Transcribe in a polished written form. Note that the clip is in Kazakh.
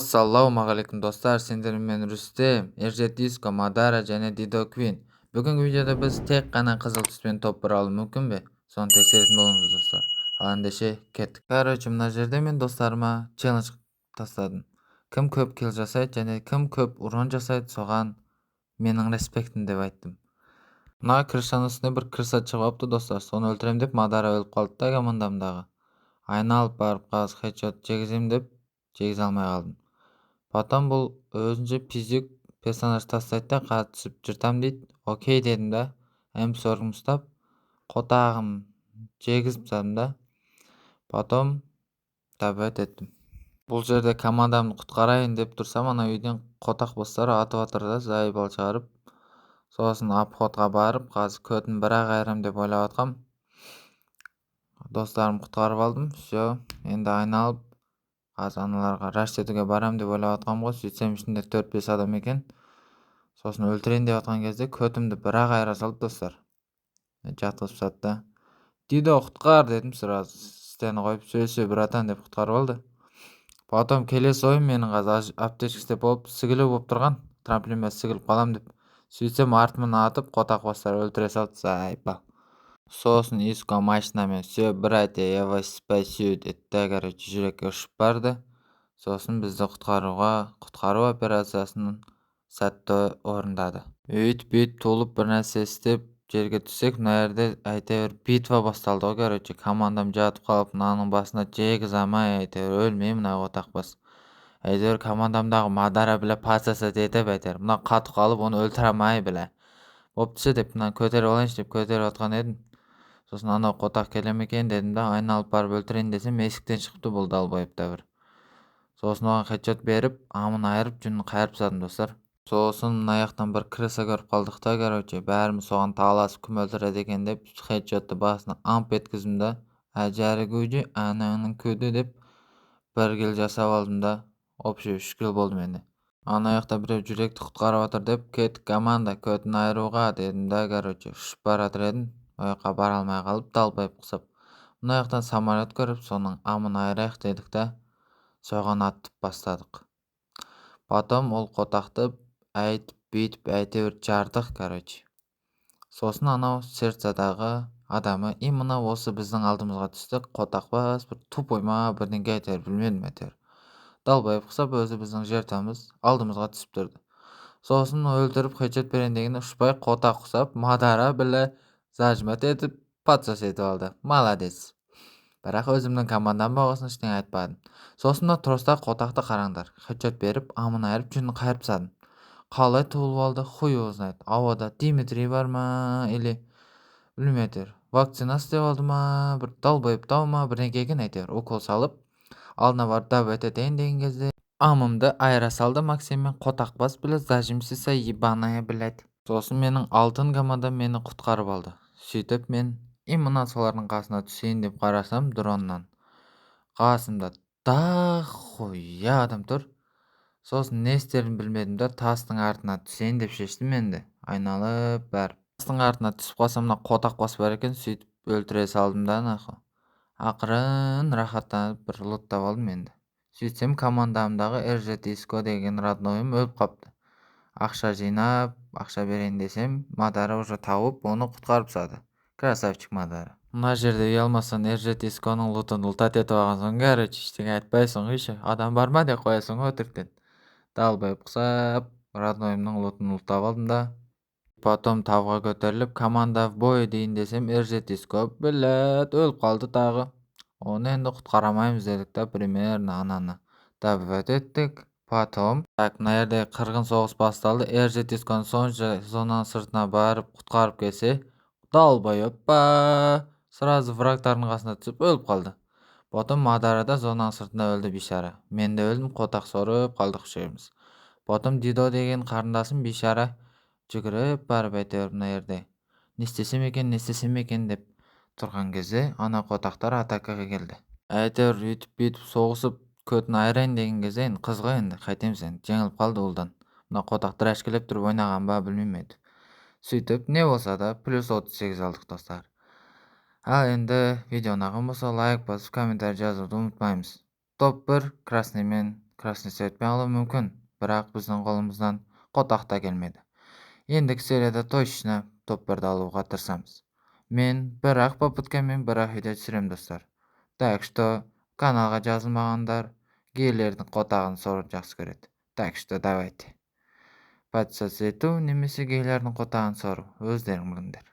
Ассалаумағалейкум достар, сендер мен Рүстем, Эржет Диско, Мадара және Дидо Квин. Бүгінгі видеода біз тек қана қызыл түспен топ бұра алу мүмкін бе? Соны тексеретін болыңыз достар. Ал ендеше кеттік. Короче, мына жерде мен достарыма челлендж тастадым. Кім көп килл жасайды және кім көп урон жасайды, соған менің респектім деп айттым. Мына крышаның үстіне бір крыса шығып алыпты достар. Соны өлтірем деп Мадара өліп қалды да командамдағы. Айналып барып қазір хедшот жегізем деп жегізе алмай қалдым. Потом бұл өзінше пиздюк персонаж тастайды да қазір түсіп жыртам дейді. Окей дедім да, М40 ұстап қотағым жегізіп тастадым да. Потом тәбет еттім. Бұл жерде командамды құтқарайын деп тұрсам, ана үйден қотақ бастары атып атыр да, зайыбал шығарып. Сосын обходқа барып, қазір көтін бір-ақ айырам деп ойлап атқам. Достарым құтқарып алдым. Все, енді айналып қазір аналарға раш етуге барам деп ойлап атқам ғой. Сөйтсем ішінде 4-5 адам екен. Сосын өлтірейін деп атқан кезде көтімді бір-ақ айыра салды достар. Жатқызып тастады да. Дидо құтқар дедім сразу. Стені қойып, сөйлесе братан деп құтқарып алды. Потом келесі ойын менің қазір аптечка істеп болып сігілу болып тұрған. Трамплинмен сігіліп қалам деп. Сөйтсем артымнан атып қотақ бастар өлтіре салды. Зайпа. Сосын Иско машинамен все, братья, я вас спасю деді. Короче, жүрекке ұшып барды. Сосын бізді құтқару операциясының сәтті орындады. Өйтіп толып бір нәрсе істеп жерге түссек, мына жерде әйтеуір битва басталды ғой. Короче, командам жатып қалып, мынаның басына жегіз алмай, әйтеуір өлмей мына отақ бас. Әйтеуір командамдағы Мадара біле пацасат етіп, әйтеуір мына қатып қалып, оны өлтіре алмай біле. Бопты деп мына көтеріп алайыншы деп көтеріп атқан едім. Сосын анау қотақ келем екен дедім да, айналып барып өлтірейін десем, есіктен шығыпты бұл далбайыпта бір. Сосын оған хедшот беріп, амын айырып, жүнін қайырып тастадым достар. Сосын мына жақтан бір крыса көріп қалдық та, короче, бәріміз соған таласып кім өлтіреді екен деп хедшотты басына амп еткіздім да, әжәрі көде, ананың көде деп бір килл жасап алдым да, общий 3 килл болды менде. Ана жақта біреу жүректі құтқарып жатыр деп, кеттік команда, көтін айыруға дедім да, короче, ұшып баратыр едім, ояққа бара алмай қалып, далбайып құсап. Мына жақтан самолет көріп, соның амын айырайық дедік та, соған аттып бастадық. Потом ол қотақты әйтіп бүйтіп әйтеуір жардық, короче. Сосын анау сердцадағы адамы именно осы біздің алдымызға түсті. Қотақ бас, бір тупой ма, бірдеңке әйтеуір білмедім әйтеуір. Далбайып құсап, өзі біздің жертвамыз алдымызға түсіп тұрды. Сосын өлтіріп хедшот берейін дегенде ұшпай қотақ құсап, Мадара біле зажмет етіп, патсас етіп алды. Молодец. Бірақ өзімнің командам болғасын ештеңе айтпадым. Сосын мына тростағы қотақты қараңдар. Хедшот беріп, амын айырып, жүнін қайырып тастадым. Қалай туылып алды, хуй его знает. Ауада Димитрий бар ма, или білмеймін әйтеуір. Вакцина істеп алды ма, бір далбайыптау ма, бірдеңке екен әйтеуір. Укол салып, алдына барып дабет етейін деген кезде амымды айыра салды Максиммен. Қотақ бас, блядь, зажимсиса ебаная, блядь. Сосын менің алтын командам мені құтқарып алды. Сөйтіп мен именно солардың қасына түсейін деп қарасам дроннан. Қасымда дохуя адам тұр. Сосын не істерін білмедім да, тастың артына түсейін деп шештім енді. Айналып бәріп. Тастың артына түсіп қалсам, мына қотақ бас бар екен, сөйтіп өлтіре салдым да, нахуй. Ақырын рахаттанып бір луттап алдым енді. Сөйтсем командамдағы Эржет Диско деген роднойым өліп қапты. Ақша жинап, ақша берейін десем, Мадара уже тауып, оны құтқарып тастады. Красавчик Мадара. Мына жерде ұялмастан Эржет Дисконың лутын лутат етіп алған соң, короче, ештеңе айтпайсың ғойшы. Адам бар ма деп қоясың ғой өтіріктен. Далбайып құсап, роднойымның лутын лутап алдым да. Потом тауға көтеріліп, команда в бой дейін десем, Эржет Диско, блядь, өліп қалды тағы. Оны енді құтқарамаймыз дедік та, примерно ананы дабет еттік. Потом, мына жерде қырғын соғыс басталды. Эржет Дисконың сонша зонаның сыртына барып құтқарып келсе, далбайып па, сразу врагтардың қасына түсіп өліп қалды. Потом Мадара да зонаның сыртында өлді бейшара. Мен де өлдім, қотақ сорып қалдық үшеуміз. Потом Дидо деген қарындасым бейшара жүгіріп барып әйтеуір мына жерде не істесем екен деп тұрған кезде ана қотақтар атакаға келді. Әйтеуір үйтіп соғысып көтін айырайын деген кезде енді қыз ғой, енді қайтеміз, енді жеңіліп қалды ұлдан. Мына қотақтар әшкелеп тұрып ойнаған ба білмеймін еді. Сөйтіп не болса да плюс 38 алдық достар. Ал енді видео ұнаған болса лайк басып комментарий жазуды ұмытпаймыз. Топ 1 краснаймен красный цветпен алуу мүмкүн, бирок биздин колумуздан котак да келмеди. Эндики серияда точно топперди алууга тырышабыз. Мен bir ак попыткамен bir ак видео түшүрөм достор. Так что каналга жазылмагандар гейлердин котагын сорууну жакшы көрөт. Так что давайте. Подсоцвету немесе гейлердин котагын соруу өздөрүң билиңдер.